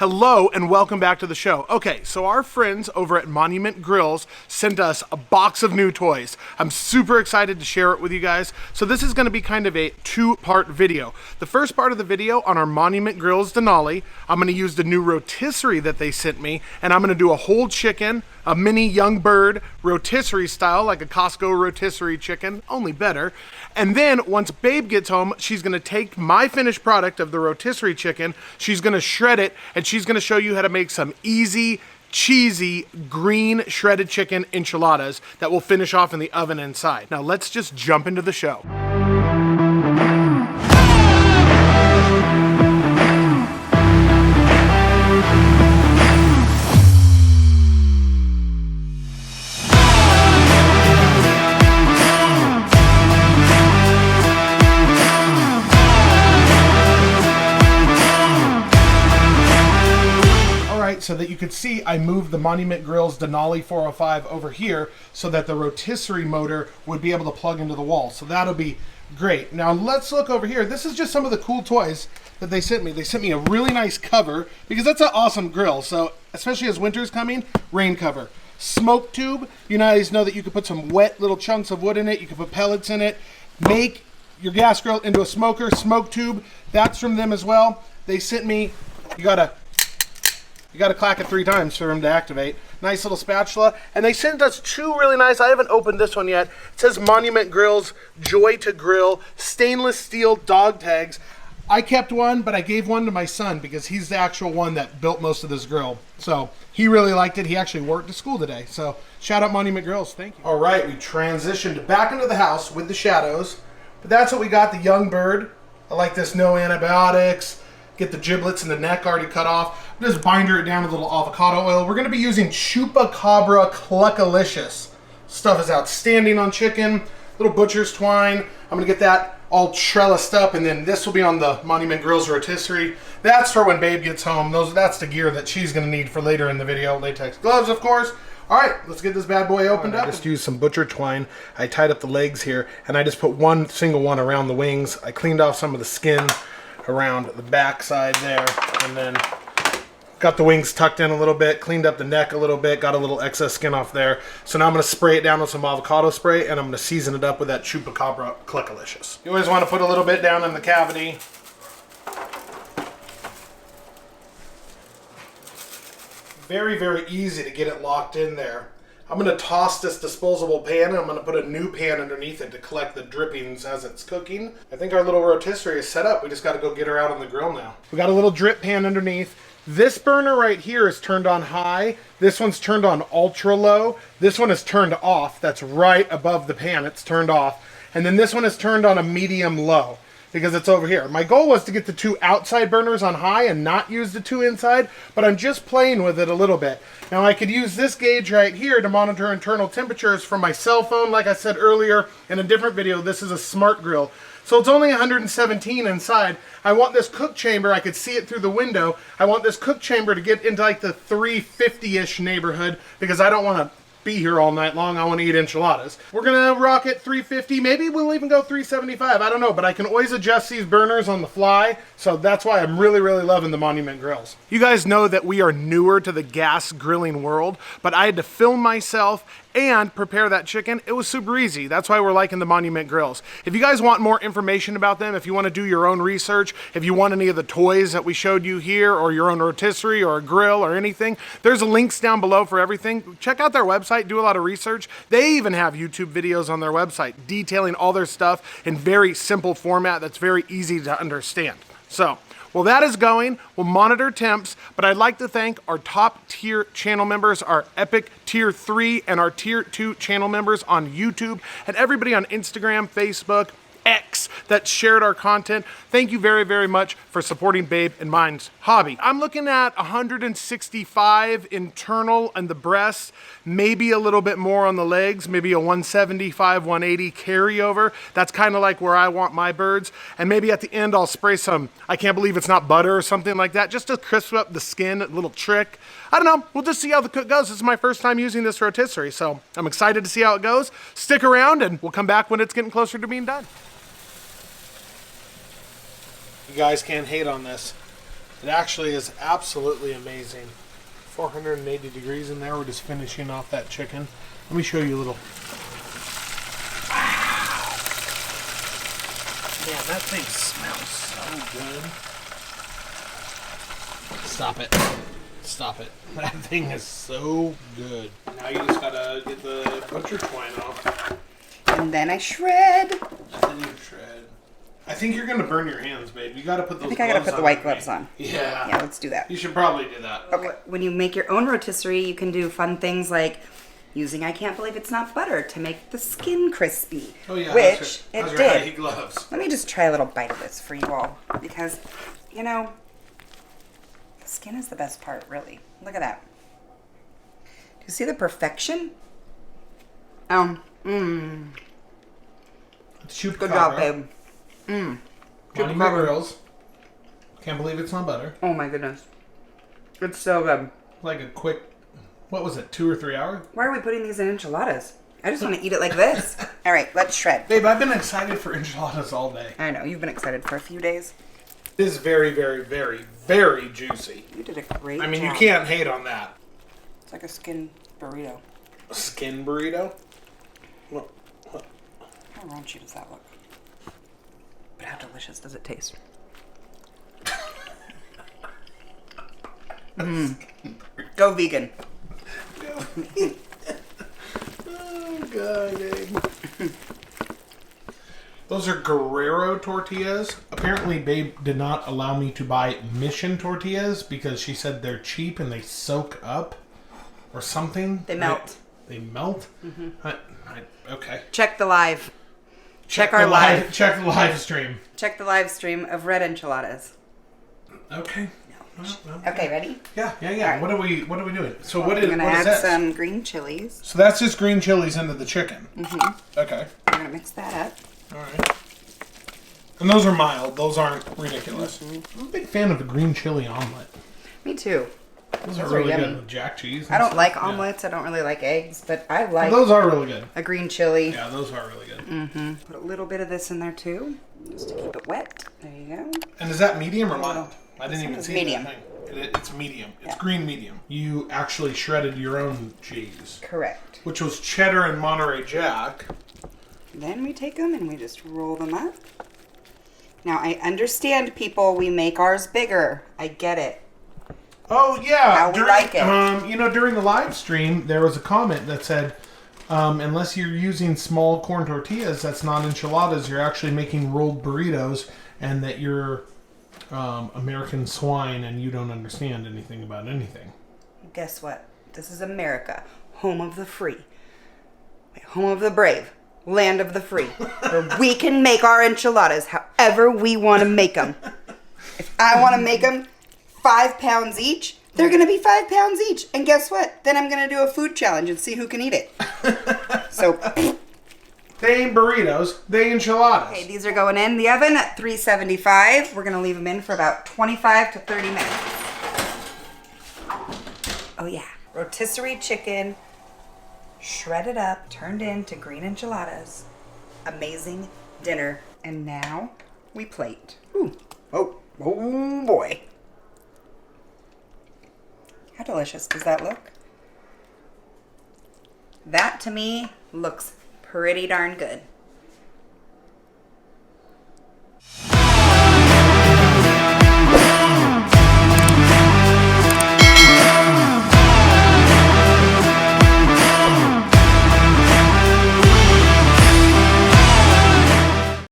Hello and welcome back to the show. Okay, so our friends over at Monument Grills sent us a box of new toys. I'm super excited to share it with you guys. So this is gonna be kind of a two-part video. The first part of the video on our Monument Grills Denali, I'm gonna use the new rotisserie that they sent me, and I'm gonna do a whole chicken, a mini young bird rotisserie style, like a Costco rotisserie chicken, only better. And then once Babe gets home, she's gonna take my finished product of the rotisserie chicken, she's gonna shred it, and she's gonna show you how to make some easy, cheesy, green shredded chicken enchiladas that will finish off in the oven inside. Now let's just jump into the show. So that you could see, I moved the Monument Grills Denali 405 over here so that the rotisserie motor would be able to plug into the wall. So that'll be great. Now let's look over here. This is just some of the cool toys that they sent me. They sent me a really nice cover because that's an awesome grill. So especially as winter's coming, rain cover. Smoke tube. You guys know that you could put some wet little chunks of wood in it. You could put pellets in it. Make your gas grill into a smoker. Smoke tube. That's from them as well. They sent me, you gotta clack it 3 times for them to activate. Nice little spatula. And they sent us 2 really nice, I haven't opened this one yet. It says Monument Grills, Joy to Grill, stainless steel dog tags. I kept one, but I gave one to my son because he's the actual one that built most of this grill. So he really liked it. He actually worked at school today. So shout out Monument Grills, thank you. All right, we transitioned back into the house with the shadows. But that's what we got, the young bird. I like this, no antibiotics. Get the giblets and the neck already cut off. Just binder it down with a little avocado oil. We're gonna be using Chupacabra Cluckalicious. Stuff is outstanding on chicken. Little butcher's twine. I'm gonna get that all trellised up, and then this will be on the Monument Grills rotisserie. That's for when Babe gets home. That's the gear that she's gonna need for later in the video. Latex gloves, of course. All right, let's get this bad boy opened up. I just used some butcher twine. I tied up the legs here, and I just put one single one around the wings. I cleaned off some of the skin around the back side there, and then got the wings tucked in a little bit, cleaned up the neck a little bit, got a little excess skin off there. So now I'm going to spray it down with some avocado spray, and I'm going to season it up with that Chupacabra Cluckalicious. You always want to put a little bit down in the cavity. Very, very easy to get it locked in there. I'm going to toss this disposable pan, and I'm going to put a new pan underneath it to collect the drippings as it's cooking. I think our little rotisserie is set up. We just got to go get her out on the grill now. We got a little drip pan underneath. This burner right here is turned on high. This one's turned on ultra low. This one is turned off. That's right above the pan. It's turned off. And then this one is turned on a medium low because it's over here. My goal was to get the 2 outside burners on high and not use the 2 inside, but I'm just playing with it a little bit. Now I could use this gauge right here to monitor internal temperatures from my cell phone. Like I said earlier in a different video, this is a smart grill. So it's only 117 inside. I want this cook chamber, I could see it through the window. I want this cook chamber to get into like the 350-ish neighborhood because I don't want to be here all night long. I want to eat enchiladas. We're gonna rock it 350. Maybe we'll even go 375. I don't know, but I can always adjust these burners on the fly. So that's why I'm really, really loving the Monument Grills. You guys know that we are newer to the gas grilling world, but I had to film myself and prepare that chicken. It was super easy. That's why we're liking the Monument Grills. If you guys want more information about them, if you want to do your own research, if you want any of the toys that we showed you here, or your own rotisserie or a grill or anything, there's links down below for everything. Check out their website, do a lot of research. They even have YouTube videos on their website detailing all their stuff in very simple format that's very easy to understand. So, well, that is going. We'll monitor temps, but I'd like to thank our top tier channel members, our Epic Tier 3 and our Tier 2 channel members on YouTube, and everybody on Instagram, Facebook, X that shared our content. Thank you very, very much for supporting Babe and mine's hobby. I'm looking at 165 internal on the breasts, maybe a little bit more on the legs, maybe a 175, 180 carryover. That's kind of like where I want my birds. And maybe at the end I'll spray some, I can't believe it's not butter or something like that, just to crisp up the skin, a little trick. I don't know, we'll just see how the cook goes. This is my first time using this rotisserie, so I'm excited to see how it goes. Stick around and we'll come back when it's getting closer to being done. You guys can't hate on this. It actually is absolutely amazing. 480 degrees in there. We're just finishing off that chicken. Let me show you a little. Wow. Man, that thing smells so good. Stop it. Stop it. That thing is so good. Now you just gotta get the butcher twine off. And then I shred. And then you shred. I think you're gonna burn your hands, babe. You gotta put those gloves on. I gotta put the white gloves on. Yeah. Yeah, let's do that. You should probably do that. Okay. When you make your own rotisserie, you can do fun things like using I can't believe it's not butter to make the skin crispy. Oh yeah. Which how's it your did. high-heat gloves? Let me just try a little bite of this for you all. Because, you know, the skin is the best part, really. Look at that. Do you see the perfection? Good job, babe. Monumentgrills. Can't believe it's not butter. Oh my goodness. It's so good. Like a quick, what was it, 2 or 3 hours? Why are we putting these in enchiladas? I just want to eat it like this. All right, let's shred. Babe, I've been excited for enchiladas all day. I know, you've been excited for a few days. It is very, very, very, very juicy. You did a great job. I mean, you can't hate on that. It's like a skin burrito. A skin burrito? What? How raunchy does that look? But how delicious does it taste? Go vegan. Oh, God, babe. Those are Guerrero tortillas. Apparently, babe did not allow me to buy Mission tortillas because she said they're cheap and they soak up or something. They melt. They melt? Mm-hmm. Okay. Check the live. Check our live. Check the live stream. Check the live stream of red enchiladas. Okay. Okay, ready? Yeah. Right. What are we doing? So I'm gonna add some green chilies. So that's just green chilies into the chicken. Mm-hmm. Okay. I'm gonna mix that up. All right. And those are mild. Those aren't ridiculous. Mm-hmm. I'm a big fan of the green chili omelet. Me too. Those are really good with jack cheese. I don't like omelets. I don't really like eggs, but I like. Those are really good. A green chili. Yeah, those are really good. Mm-hmm. Put a little bit of this in there too, just to keep it wet. There you go. And is that medium or mild? I didn't even see medium. that thing. It's medium. It's green medium. You actually shredded your own cheese. Correct. Which was cheddar and Monterey Jack. Then we take them and we just roll them up. Now I understand, people. We make ours bigger. I get it. Oh yeah. How we like it. During the live stream, there was a comment that said, unless you're using small corn tortillas, that's not enchiladas. You're actually making rolled burritos, and that you're American swine, and you don't understand anything about anything. Guess what? This is America, home of the free, home of the brave, land of the free, where we can make our enchiladas however we want to make them. If I want to make them 5 pounds each, they're going to be 5 pounds each. And guess what? Then I'm going to do a food challenge and see who can eat it. So, they ain't burritos, they enchiladas. Okay, these are going in the oven at 375. We're going to leave them in for about 25 to 30 minutes. Oh yeah, rotisserie chicken, shredded up, turned into green enchiladas. Amazing dinner. And now we plate. Ooh. Oh boy. How delicious does that look? That to me looks pretty darn good.